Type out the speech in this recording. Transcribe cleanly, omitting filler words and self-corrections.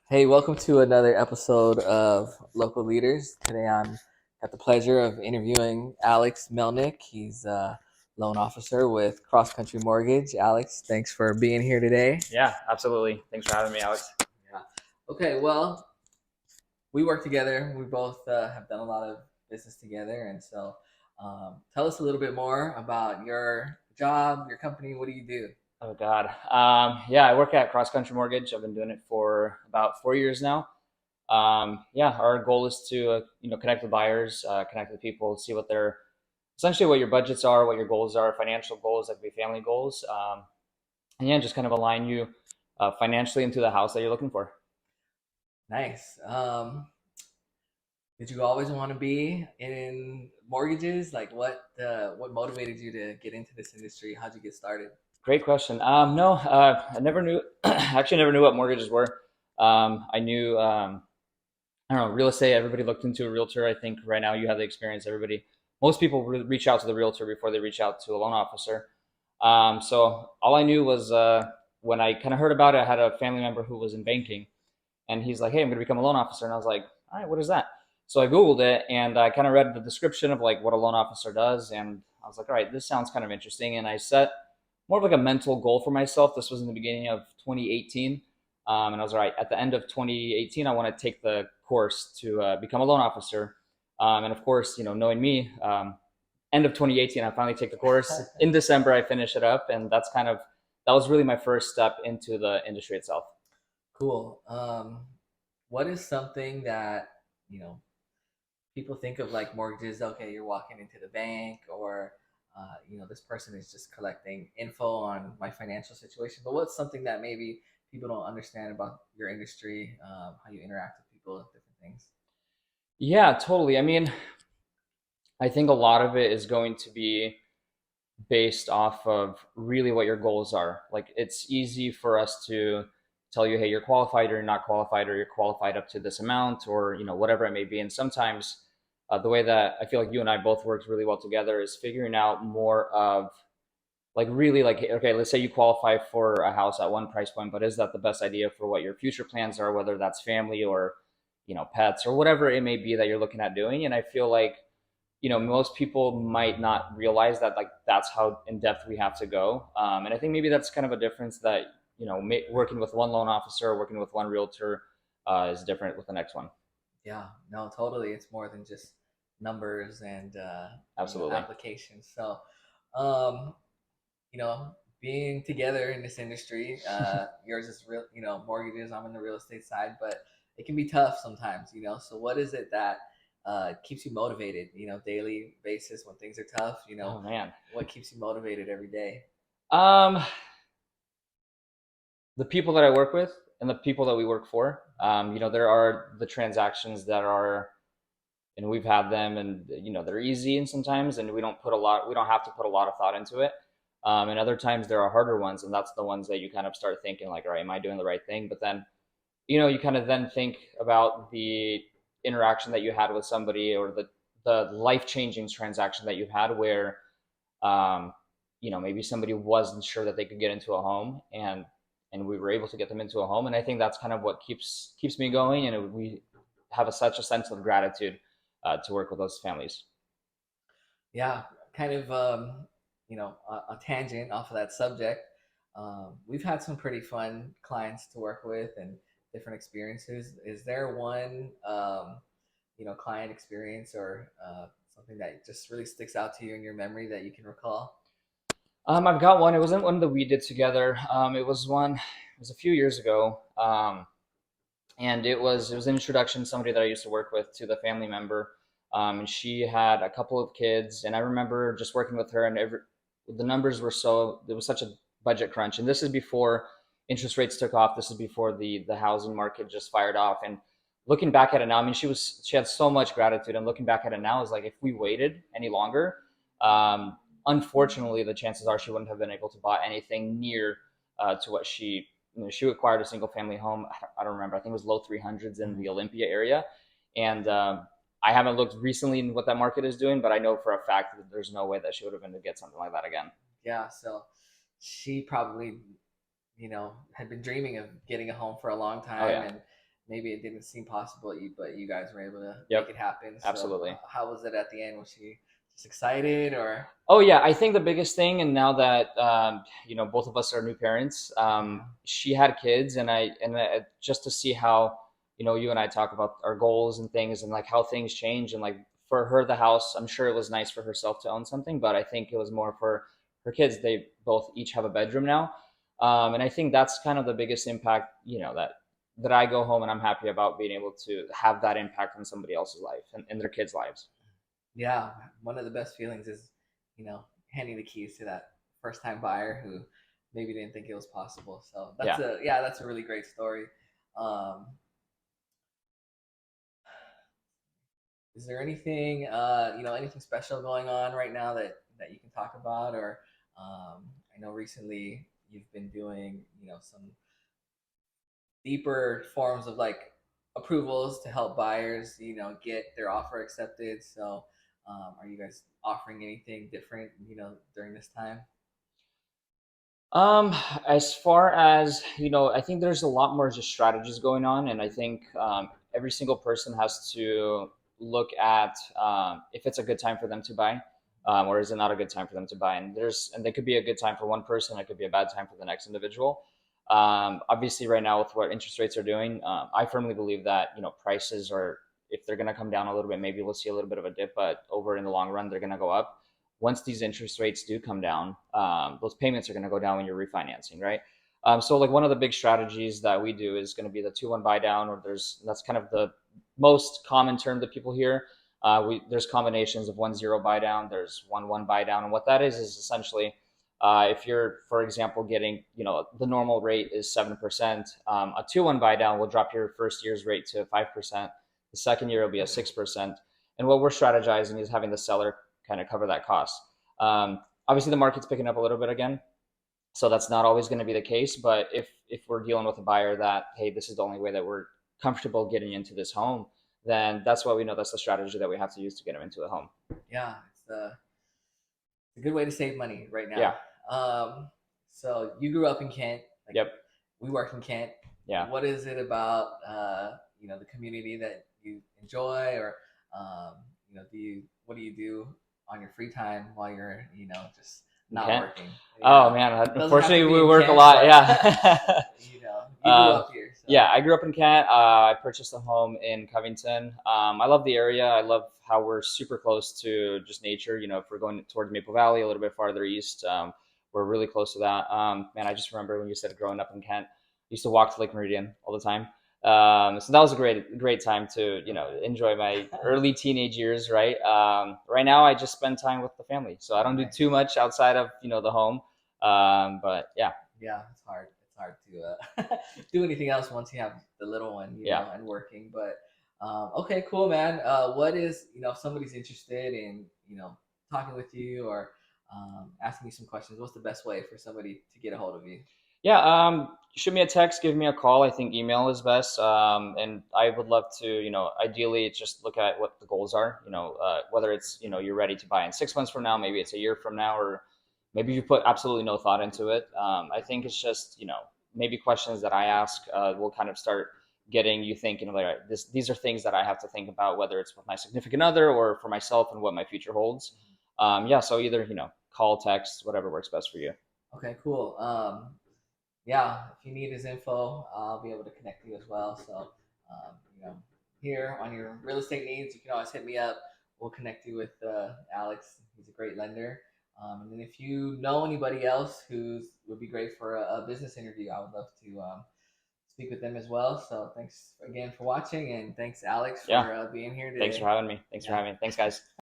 Hey, welcome to another episode of Local Leaders. Today I'm got the pleasure of interviewing Alex Melnik. He's a loan officer with Cross Country Mortgage. Alex, thanks for being here today. Yeah, absolutely. Thanks for having me, Alex. Yeah. Okay, well, we work together. We both have done a lot of business together. And so tell us a little bit more about your job, your company. What do you do? Oh God. Yeah, I work at Cross Country Mortgage. I've been doing it for about 4 years now. Yeah, our goal is to connect with buyers, connect with people, see what their essentially what your budgets are, what your goals are, financial goals, that could be family goals, and yeah, just kind of align you financially into the house that you're looking for. Nice. Did you always want to be in mortgages? Like what motivated you to get into this industry? How'd you get started? Great question. No, I never knew. Actually, never knew what mortgages were. I knew. I don't know, real estate. Everybody looked into a realtor. I think right now you have the experience. Most people reach out to the realtor before they reach out to a loan officer. So all I knew was when I kind of heard about it, I had a family member who was in banking, and he's like, "Hey, I'm going to become a loan officer," and I was like, "All right, what is that?" So I googled it and I kind of read the description of like what a loan officer does, and I was like, "All right, this sounds kind of interesting." And I set more of like a mental goal for myself. This was in the beginning of 2018. And I was all right. At the end of 2018, I want to take the course to become a loan officer. And of course, knowing me, end of 2018, I finally take the course. In December, I finish it up, and that was really my first step into the industry itself. Cool. What is something that, you know, people think of like mortgages? Okay, you're walking into the bank or this person is just collecting info on my financial situation. But what's something that maybe people don't understand about your industry, how you interact with people, different things? Yeah, totally. I mean, I think a lot of it is going to be based off of really what your goals are. Like it's easy for us to tell you, hey, you're qualified or you're not qualified, or you're qualified up to this amount, or whatever it may be. And sometimes the way that I feel like you and I both worked really well together is figuring out more of like really like, okay, let's say you qualify for a house at one price point, but is that the best idea for what your future plans are, whether that's family or pets or whatever it may be that you're looking at doing. And I feel like most people might not realize that like that's how in depth we have to go. And I think maybe that's kind of a difference that working with one loan officer, working with one realtor is different with the next one. Yeah, no, totally. It's more than just numbers and Absolutely. applications. So, um, being together in this industry, yours is real, mortgages. I'm in the real estate side, but it can be tough sometimes. So what is it that keeps you motivated? Daily basis when things are tough. Oh man. What keeps you motivated every day? Um, the people that I work with and the people that we work for. There are the transactions that are, and we've had them, and they're easy, and sometimes, and we don't have to put a lot of thought into it. And other times there are harder ones, and that's the ones that you kind of start thinking like, all right, am I doing the right thing? But then, you kind of then think about the interaction that you had with somebody, or the life changing transaction that you had where um, maybe somebody wasn't sure that they could get into a home, and we were able to get them into a home. And I think that's kind of what keeps me going, and we have such a sense of gratitude to work with those families. Yeah, kind of a tangent off of that subject. We've had some pretty fun clients to work with and different experiences. Is there one client experience or something that just really sticks out to you in your memory that you can recall? I've got one. It wasn't one that we did together. It was one. It was a few years ago, and it was an introduction to somebody that I used to work with to the family member. And she had a couple of kids, and I remember just working with her, and the numbers were so there was such a budget crunch. And this is before interest rates took off. This is before the housing market just fired off. And looking back at it now, I mean, she had so much gratitude, and looking back at it now is like if we waited any longer, um, unfortunately, the chances are she wouldn't have been able to buy anything near to what she acquired a single family home. I don't remember. I think it was low 300s in the Olympia area. And I haven't looked recently in what that market is doing, but I know for a fact that there's no way that she would have been to get something like that again. Yeah, so she probably had been dreaming of getting a home for a long Oh time yeah. and maybe it didn't seem possible, but you guys were able to make Yep, it happen. So absolutely. how was it at the end? Was she just excited or? Oh yeah, I think the biggest thing, and now that both of us are new parents, Uh-huh. she had kids, and just to see how you and I talk about our goals and things, and like how things change, and like for her, the house, I'm sure it was nice for herself to own something, but I think it was more for her kids. They both each have a bedroom now, and I think that's kind of the biggest impact. That I go home and I'm happy about being able to have that impact on somebody else's life and their kids' lives. Yeah, one of the best feelings is, handing the keys to that first time buyer who maybe didn't think it was possible. So Yeah. that's a really great story. Um, is there anything anything special going on right now that you can talk about? Or I know recently you've been doing some deeper forms of like approvals to help buyers get their offer accepted. So are you guys offering anything different during this time? Um, as far as I think there's a lot more just strategies going on, and I think every single person has to look at if it's a good time for them to buy, or is it not a good time for them to buy. And they could be a good time for one person, it could be a bad time for the next individual. Obviously, right now with what interest rates are doing, I firmly believe that prices are, if they're going to come down a little bit, maybe we'll see a little bit of a dip, but over in the long run, they're going to go up once these interest rates do come down, those payments are going to go down when you're refinancing, right? So like one of the big strategies that we do is going to be the 2-1 buy down, or that's kind of the most common term that people hear. There's combinations of 1-0 buy down, there's 1-1 buy down, and what that is essentially if you're, for example, getting the normal rate is 7%, a 2-1 buy down will drop your first year's rate to 5%. The second year will be a 6%. And what we're strategizing is having the seller kind of cover that cost. Obviously, the market's picking up a little bit again, so that's not always going to be the case. But if we're dealing with a buyer that, hey, this is the only way that we're comfortable getting into this home, then that's what we know. That's the strategy that we have to use to get them into the home. Yeah, it's a good way to save money right now. Yeah. So you grew up in Kent, like Yep. we work in Kent. Yeah. What is it about the community that you enjoy, or do you what do you do on your free time while you're just In not Kent. working? Oh Yeah, man, it doesn't have unfortunately to be we in work a Kent, lot. but Yeah. you grew up here, so Yeah, I grew up in Kent. I purchased a home in Covington. I love the area. I love how we're super close to just nature. If we're going towards Maple Valley, a little bit farther east, we're really close to that. Man, I just remember when you said growing up in Kent, I used to walk to Lake Meridian all the time. So that was a great time to enjoy my early teenage years. Right. Right now, I just spend time with the family, so I don't do too nice. much outside of the home. But yeah, Yeah, it's hard. It's hard to do anything else once you have the little one, yeah. and working. But okay, cool, man. What is if somebody's interested in talking with you or asking you some questions? What's the best way for somebody to get a hold of you? Yeah, shoot me a text, give me a call. I think email is best. And I would love to, ideally just look at what the goals are, whether it's, you're ready to buy in 6 months from now, maybe it's a year from now, or maybe you put absolutely no thought into it. I think it's just, maybe questions that I ask will kind of start getting you thinking like, all right, these are things that I have to think about, whether it's with my significant other or for myself and what my future holds. Yeah, so either, call, text, whatever works best for you. Okay, cool. Yeah, if you need his info, I'll be able to connect you as well. So, here on your real estate needs, you can always hit me up. We'll connect you with Alex. He's a great lender. And then if you know anybody else who would be great for a business interview, I would love to speak with them as well. So thanks again for watching, and thanks Alex Yeah. for being here Thanks for today. having me. Thanks for Yeah. having me. Thanks, guys.